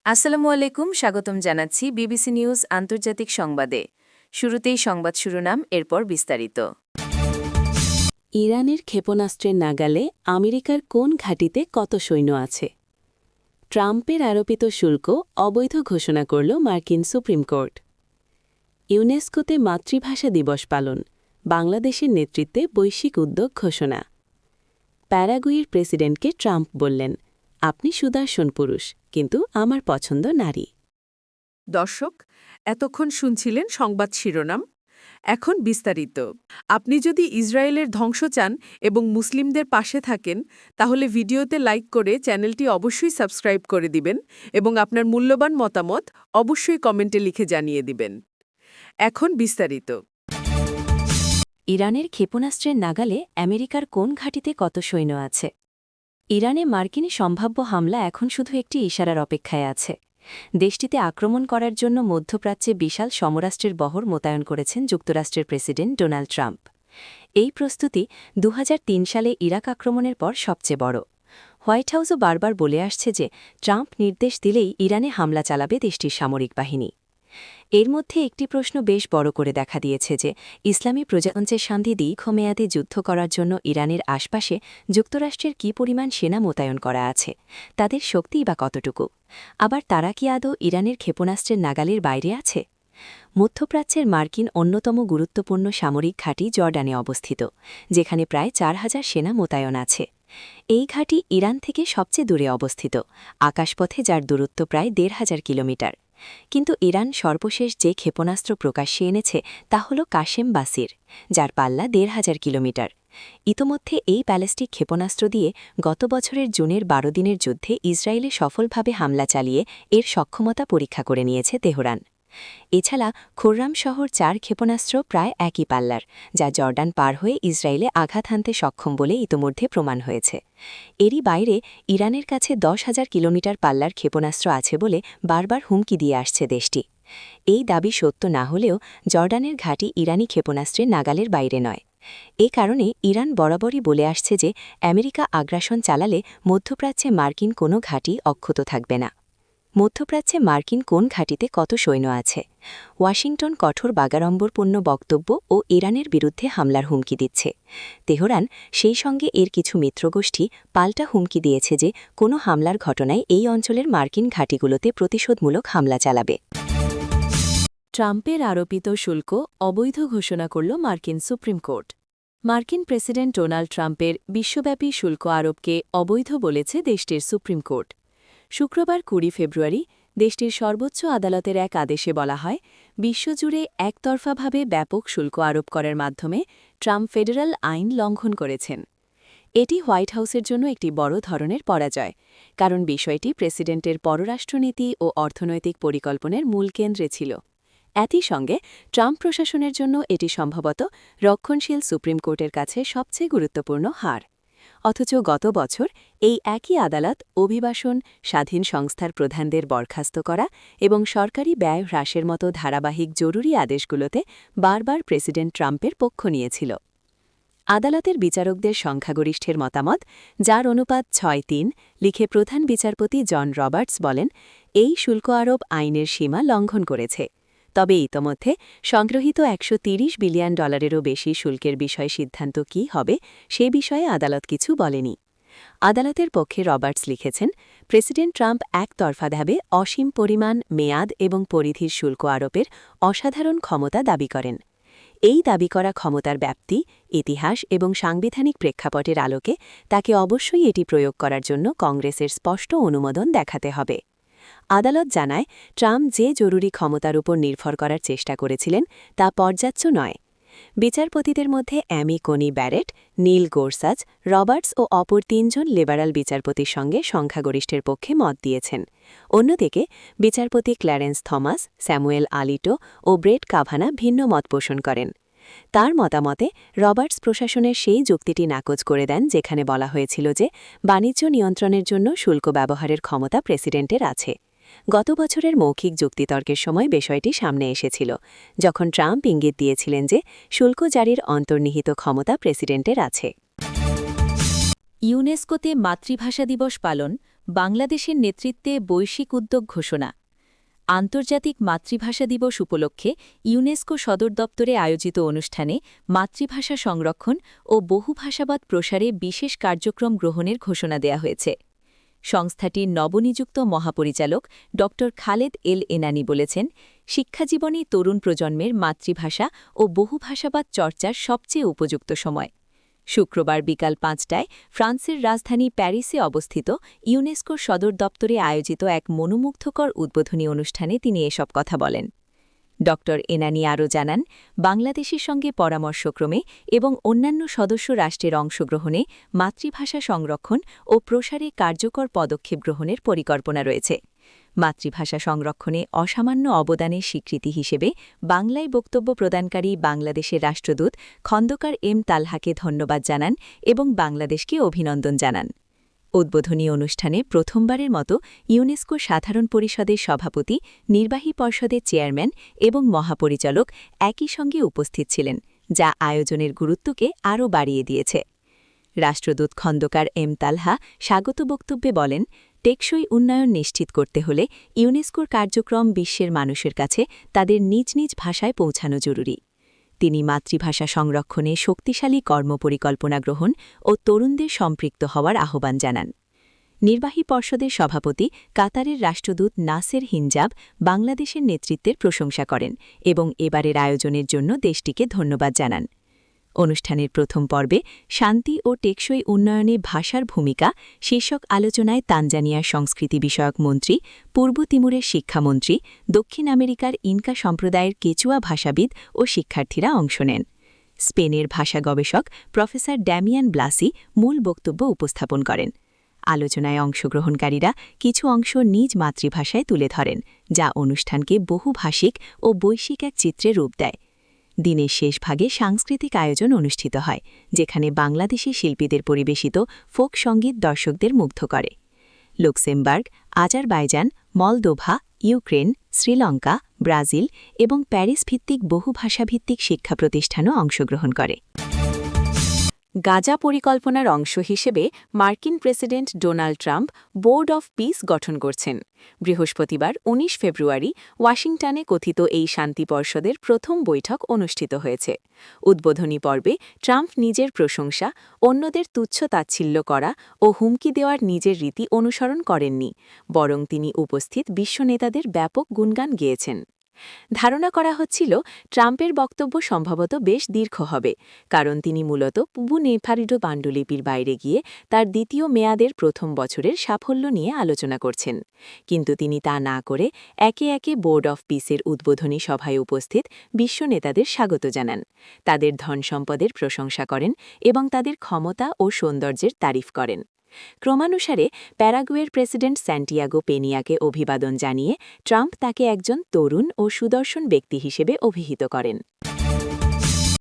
আসসালামু আলাইকুম, স্বাগতম জানাচ্ছি বিবিসি নিউজ আন্তর্জাতিক সংবাদে। শুরুতেই সংবাদ শিরোনাম, এরপর বিস্তারিত। ইরানের ক্ষেপণাস্ত্রের নাগালে আমেরিকার কোন ঘাঁটিতে কত সৈন্য আছে? ট্রাম্পের আরোপিত শুল্ক অবৈধ ঘোষণা করল মার্কিন সুপ্রিম কোর্ট। ইউনেস্কোতে মাতৃভাষা দিবস পালন, বাংলাদেশের নেতৃত্বে বৈশ্বিক উদ্যোগ ঘোষণা। প্যারাগুয়ের প্রেসিডেন্টকে ট্রাম্প বললেন, আপনি সুদর্শন পুরুষ, কিন্তু আমার পছন্দ নারী। দর্শক, এতক্ষণ শুনছিলেন সংবাদ শিরোনাম। এখন বিস্তারিত। আপনি যদি ইসরায়েলের ধ্বংস চান এবং মুসলিমদের পাশে থাকেন, তাহলে ভিডিওতে লাইক করে চ্যানেলটি অবশ্যই সাবস্ক্রাইব করে দিবেন এবং আপনার মূল্যবান মতামত অবশ্যই কমেন্টে লিখে জানিয়ে দিবেন। এখন বিস্তারিত। ইরানের ক্ষেপণাস্ত্রের নাগালে আমেরিকার কোন ঘাঁটিতে কত সৈন্য আছে? ইরানে মার্কিন সম্ভাব্য হামলা এখন শুধু একটি ইশারার অপেক্ষায় আছে। দেশটিতে আক্রমণ করার জন্য মধ্যপ্রাচ্যে বিশাল সমরাষ্ট্রের বহর মোতায়েন করেছেন যুক্তরাষ্ট্রের প্রেসিডেন্ট ডোনাল্ড ট্রাম্প। এই প্রস্তুতি ২০০৩ সালে ইরাক আক্রমণের পর সবচেয়ে বড়। হোয়াইট হাউসও বারবার বলে আসছে যে ট্রাম্প নির্দেশ দিলেই ইরানে হামলা চালাবে দেশটির সামরিক বাহিনী। এর মধ্যে একটি প্রশ্ন বেশ বড় করে দেখা দিয়েছে যে ইসলামী প্রজাতন্ত্রের সঙ্গে দীর্ঘমেয়াদে যুদ্ধ করার জন্য ইরানের আশপাশে যুক্তরাষ্ট্রের কী পরিমাণ সেনা মোতায়েন করা আছে, তাদের শক্তিই বা কতটুকু, আবার তারা কি আদৌ ইরানের ক্ষেপণাস্ত্রের নাগালের বাইরে আছে? মধ্যপ্রাচ্যের মার্কিন অন্যতম গুরুত্বপূর্ণ সামরিক ঘাঁটি জর্ডানে অবস্থিত, যেখানে প্রায় ৪,০০০ সেনা মোতায়েন আছে। এই ঘাঁটি ইরান থেকে সবচেয়ে দূরে অবস্থিত, আকাশপথে যার দূরত্ব প্রায় ১,৫০০ কিলোমিটার। কিন্তু ইরান সর্বশেষ যে ক্ষেপণাস্ত্র প্রকাশ্যে এনেছে তা হল কাশেম বাসির, যার পাল্লা ১,৫০০ কিলোমিটার। ইতোমধ্যে এই ব্যালিস্টিক ক্ষেপণাস্ত্র দিয়ে গত বছরের জুনের ১২ দিনের যুদ্ধে ইসরায়েলে সফলভাবে হামলা চালিয়ে এর সক্ষমতা পরীক্ষা করে নিয়েছে তেহরান। এছাড়া খুররাম শহর ৪ ক্ষেপণাস্ত্র প্রায় একই পাল্লার, যা জর্ডান পার হয়ে ইসরায়েলে আঘাত হানতে সক্ষম বলে ইতোমধ্যে প্রমাণ হয়েছে। এরই বাইরে ইরানের কাছে ১০,০০০ কিলোমিটার পাল্লার ক্ষেপণাস্ত্র আছে বলে বারবার হুমকি দিয়ে আসছে দেশটি। এই দাবি সত্য না হলেও জর্ডানের ঘাঁটি ইরানি ক্ষেপণাস্ত্রের নাগালের বাইরে নয়। এ কারণে ইরান বরাবরই বলে আসছে যে আমেরিকা আগ্রাসন চালালে মধ্যপ্রাচ্যে মার্কিন কোনো ঘাঁটি অক্ষত থাকবে না। মধ্যপ্রাচ্যে মার্কিন কোন ঘাঁটিতে কত সৈন্য আছে? ওয়াশিংটন কঠোর বাগাড়ম্বরপূর্ণ বক্তব্য ও ইরানের বিরুদ্ধে হামলার হুমকি দিচ্ছে। তেহরান সেই সঙ্গে এর কিছু মিত্রগোষ্ঠী পাল্টা হুমকি দিয়েছে যে কোনো হামলার ঘটনায় এই অঞ্চলের মার্কিন ঘাঁটিগুলোতে প্রতিশোধমূলক হামলা চালাবে। ট্রাম্পের আরোপিত শুল্ক অবৈধ ঘোষণা করল মার্কিন সুপ্রিম কোর্ট। মার্কিন প্রেসিডেন্ট ডোনাল্ড ট্রাম্পের বিশ্বব্যাপী শুল্ক আরোপকে অবৈধ বলেছে দেশটির সুপ্রিম কোর্ট। শুক্রবার ২০ ফেব্রুয়ারি দেশটির সর্বোচ্চ আদালতের এক আদেশে বলা হয়, বিশ্বজুড়ে একতরফাভাবে ব্যাপক শুল্ক আরোপ করার মাধ্যমে ট্রাম্প ফেডারাল আইন লঙ্ঘন করেছেন। এটি হোয়াইট হাউসের জন্য একটি বড় ধরনের পরাজয়, কারণ বিষয়টি প্রেসিডেন্টের পররাষ্ট্রনীতি ও অর্থনৈতিক পরিকল্পনার মূল কেন্দ্রে ছিল। একই সঙ্গে ট্রাম্প প্রশাসনের জন্য এটি সম্ভবত রক্ষণশীল সুপ্রিম কোর্টের কাছে সবচেয়ে গুরুত্বপূর্ণ হার। অথচ গত বছর এই একই আদালত অভিবাসন, স্বাধীন সংস্থার প্রধানদের বরখাস্ত করা এবং সরকারি ব্যয় হ্রাসের মতো ধারাবাহিক জরুরি আদেশগুলোতে বারবার প্রেসিডেন্ট ট্রাম্পের পক্ষ নিয়েছিল। আদালতের বিচারকদের সংখ্যাগরিষ্ঠের মতামত, যার অনুপাত ৬-৩, লিখে প্রধান বিচারপতি জন রবার্টস বলেন, এই শুল্ক আরোপ আইনের সীমা লঙ্ঘন করেছে। তবে ইতোমধ্যে সংগৃহীত $১৩০ বিলিয়ন বেশি শুল্কের বিষয়ে সিদ্ধান্ত কী হবে সে বিষয়ে আদালত কিছু বলেনি। আদালতের পক্ষে রবার্টস লিখেছেন, প্রেসিডেন্ট ট্রাম্প একতরফাভাবে অসীম পরিমাণ, মেয়াদ এবং পরিধির শুল্ক আরোপের অসাধারণ ক্ষমতা দাবি করেন। এই দাবি করা ক্ষমতার ব্যাপ্তি, ইতিহাস এবং সাংবিধানিক প্রেক্ষাপটের আলোকে তাকে অবশ্যই এটি প্রয়োগ করার জন্য কংগ্রেসের স্পষ্ট অনুমোদন দেখাতে হবে। আদালত জানায়, ট্রাম্প যে জরুরি ক্ষমতার উপর নির্ভর করার চেষ্টা করেছিলেন তা পর্যাপ্ত নয়। বিচারপতিদের মধ্যে অ্যামি কোনি ব্যারেট, নীল গোরসাচ, রবার্টস ও অপর ৩ জন লিবারাল বিচারপতির সঙ্গে সংখ্যাগরিষ্ঠের পক্ষে মত দিয়েছেন। অন্যদিকে বিচারপতি ক্ল্যারেন্স থমাস, স্যামুয়েল আলিটো ও ব্রেট কাভানা ভিন্ন মত পোষণ করেন। তার মতামতে রবার্টস প্রশাসনের সেই যুক্তিটি নাকচ করে দেন যেখানে বলা হয়েছিল যে বাণিজ্য নিয়ন্ত্রণের জন্য শুল্ক ব্যবহারের ক্ষমতা প্রেসিডেন্টের আছে। গত বছরের মৌখিক যুক্তিতর্কের সময় বিষয়টি সামনে এসেছিল, যখন ট্রাম্প ইঙ্গিত দিয়েছিলেন যে শুল্ক জারির অন্তর্নিহিত ক্ষমতা প্রেসিডেন্টের আছে। ইউনেস্কোতে মাতৃভাষা দিবস পালন, বাংলাদেশের নেতৃত্বে বৈশ্বিক উদ্যোগ ঘোষণা। আন্তর্জাতিক মাতৃভাষা দিবস উপলক্ষে ইউনেস্কো সদর দপ্তরে আয়োজিত অনুষ্ঠানে মাতৃভাষা সংরক্ষণ ও বহুভাষাবাদ প্রসারে বিশেষ কার্যক্রম গ্রহণের ঘোষণা দেয়া হয়েছে। সংস্থাটির নবনিযুক্ত মহাপরিচালক ড খালেদ এল এনানি বলেছেন, শিক্ষাজীবনেই তরুণ প্রজন্মের মাতৃভাষা ও বহুভাষাবাদ চর্চার সবচেয়ে উপযুক্ত সময়। শুক্রবার বিকাল ৫টায় ফ্রান্সের রাজধানী প্যারিসে অবস্থিত ইউনেস্কোর সদর দপ্তরে আয়োজিত এক মনোমুগ্ধকর উদ্বোধনী অনুষ্ঠানে তিনি এসব কথা বলেন। ড এনানি আরও জানান, বাংলাদেশের সঙ্গে পরামর্শক্রমে এবং অন্যান্য সদস্য রাষ্ট্রের অংশগ্রহণে মাতৃভাষা সংরক্ষণ ও প্রসারে কার্যকর পদক্ষেপ গ্রহণের পরিকল্পনা রয়েছে। মাতৃভাষা সংরক্ষণে অসামান্য অবদানের স্বীকৃতি হিসেবে বাংলায় বক্তব্য প্রদানকারী বাংলাদেশের রাষ্ট্রদূত খন্দকার এম তালহাকে ধন্যবাদ জানান এবং বাংলাদেশকে অভিনন্দন জানান। উদ্বোধনী অনুষ্ঠানে প্রথমবারের মতো ইউনেস্কো সাধারণ পরিষদের সভাপতি, নির্বাহী পর্ষদের চেয়ারম্যান এবং মহাপরিচালক একই সঙ্গে উপস্থিত ছিলেন, যা আয়োজনের গুরুত্বকে আরও বাড়িয়ে দিয়েছে। রাষ্ট্রদূত খন্দকার এম তালহা স্বাগত বক্তব্যে বলেন, টেকসই উন্নয়ন নিশ্চিত করতে হলে ইউনেস্কোর কার্যক্রম বিশ্বের মানুষের কাছে তাদের নিজ নিজ ভাষায় পৌঁছানো জরুরি। তিনি মাতৃভাষা সংরক্ষণে শক্তিশালী কর্মপরিকল্পনা গ্রহণ ও তরুণদের সম্পৃক্ত হওয়ার আহ্বান জানান। নির্বাহী পর্ষদের সভাপতি, কাতারের রাষ্ট্রদূত নাসের হিনজাব বাংলাদেশের নেতৃত্বের প্রশংসা করেন এবং এবারের আয়োজনের জন্য দেশটিকে ধন্যবাদ জানান। অনুষ্ঠানের প্রথম পর্বে শান্তি ও টেকসই উন্নয়নে ভাষার ভূমিকা শীর্ষক আলোচনায় তানজানিয়ার সংস্কৃতি বিষয়ক মন্ত্রী, পূর্ব তিমুরের শিক্ষামন্ত্রী, দক্ষিণ আমেরিকার ইনকা সম্প্রদায়ের কেচুয়া ভাষাবিদ ও শিক্ষার্থীরা অংশ নেন। স্পেনের ভাষা গবেষক প্রফেসর ড্যামিয়ান ব্লাসি মূল বক্তব্য উপস্থাপন করেন। আলোচনায় অংশগ্রহণকারীরা কিছু অংশ নিজ মাতৃভাষায় তুলে ধরেন, যা অনুষ্ঠানকে বহুভাষিক ও বৈশ্বিক এক চিত্রে রূপ দেয়। দিনের শেষ ভাগে সাংস্কৃতিক আয়োজন অনুষ্ঠিত হয়, যেখানে বাংলাদেশি শিল্পীদের পরিবেশিত ফোক সঙ্গীত দর্শকদের মুগ্ধ করে। Luxembourg, Azerbaijan, Moldova, Ukraine, Sri Lanka, Brazil এবং প্যারিস ভিত্তিক বহুভাষাভিত্তিক শিক্ষা প্রতিষ্ঠানও অংশগ্রহণ করে। গাজা পরিকল্পনার অংশ হিসেবে মার্কিন president Donald Trump board of piece গঠন করছেন। বৃহস্পতিবার ১৯ ফেব্রুয়ারি ওয়াশিংটনে কথিত এই শান্তি পর্ষদের প্রথম বৈঠক অনুষ্ঠিত হয়েছে। উদ্বোধনী পর্বে ট্রাম্প নিজের প্রশংসা, অন্যদের তুচ্ছ-তাচ্ছিল্য করা ও হুমকি দেওয়ার নিজের রীতি অনুসরণ করেননি, বরং তিনি উপস্থিত বিশ্ব নেতাদের ব্যাপক গুণগান গেয়েছেন। ধারণা করা হচ্ছিল ট্রাম্পের বক্তব্য সম্ভবত বেশ দীর্ঘ হবে, কারণ তিনি মূলত পুবু নেফারিডো পাণ্ডুলিপির বাইরে গিয়ে তার দ্বিতীয় মেয়াদের প্রথম বছরের সাফল্য নিয়ে আলোচনা করছেন। কিন্তু তিনি তা না করে একে একে বোর্ড অফ পিসের উদ্বোধনী সভায় উপস্থিত বিশ্ব নেতাদের স্বাগত জানান, তাদের ধন সম্পদের প্রশংসা করেন এবং তাদের ক্ষমতা ও সৌন্দর্যের তারিফ করেন। ক্রমানুসারে প্যারাগুয়ের প্রেসিডেন্ট স্যান্টিয়াগো পেনিয়াকে অভিবাদন জানিয়ে ট্রাম্প তাকে একজন তরুণ ও সুদর্শন ব্যক্তি হিসেবে অভিহিত করেন।